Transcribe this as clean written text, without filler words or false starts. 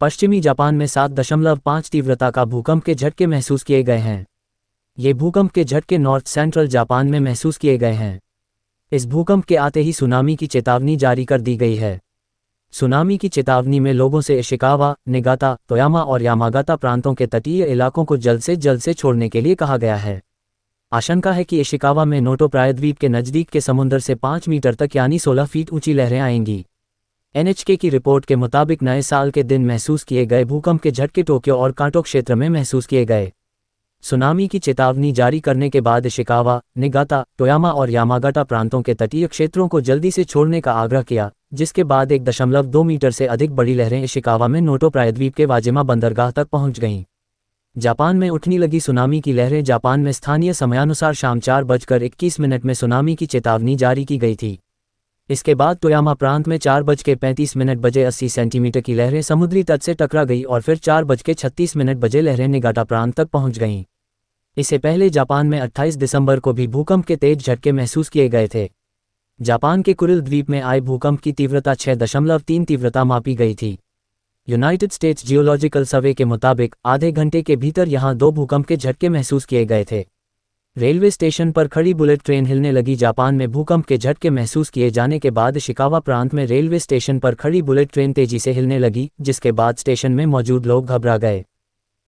पश्चिमी जापान में 7.5 तीव्रता का भूकंप के झटके महसूस किए गए हैं। ये भूकंप के झटके नॉर्थ सेंट्रल जापान में महसूस किए गए हैं। इस भूकंप के आते ही सुनामी की चेतावनी जारी कर दी गई है। सुनामी की चेतावनी में लोगों से इशिकावा, निगाता, तोयामा और यामागाता प्रांतों के तटीय इलाकों को जल्द से छोड़ने के लिए कहा गया है। आशंका है कि इशिकावा में नोटो प्रायद्वीप के नज़दीक के समुद्र से 5 मीटर तक यानी 16 फीट ऊंची लहरें आएंगी। NHK की रिपोर्ट के मुताबिक नए साल के दिन महसूस किए गए भूकंप के झटके टोक्यो और कांटो क्षेत्र में महसूस किए गए। सुनामी की चेतावनी जारी करने के बाद इशिकावा, निगाता, टोयामा और यामागाटा प्रांतों के तटीय क्षेत्रों को जल्दी से छोड़ने का आग्रह किया, जिसके बाद 1.2 मीटर से अधिक बड़ी लहरें इशिकावा में नोटो प्रायद्वीप के वाजिमा बंदरगाह तक पहुंच गईं। जापान में उठने लगी सुनामी की लहरें। जापान में स्थानीय समयानुसार शाम 4:21 में सुनामी की चेतावनी जारी की गई थी। इसके बाद तोयामा प्रांत में 4:35 बजे 80 सेंटीमीटर की लहरें समुद्री तट से टकरा गई और फिर 4:36 बजे लहरें निगाटा प्रांत तक पहुंच गईं। इससे पहले जापान में 28 दिसंबर को भी भूकंप के तेज झटके महसूस किए गए थे। जापान के कुरिल द्वीप में आए भूकंप की तीव्रता 6.3 तीव्रता मापी गई थी। यूनाइटेड स्टेट्स जियोलॉजिकल सर्वे के मुताबिक आधे घंटे के भीतर यहां 2 भूकंप के झटके महसूस किए गए थे। रेलवे स्टेशन पर खड़ी बुलेट ट्रेन हिलने लगी। जापान में भूकंप के झटके महसूस किए जाने के बाद इशिकावा प्रांत में रेलवे स्टेशन पर खड़ी बुलेट ट्रेन तेजी से हिलने लगी, जिसके बाद स्टेशन में मौजूद लोग घबरा गए।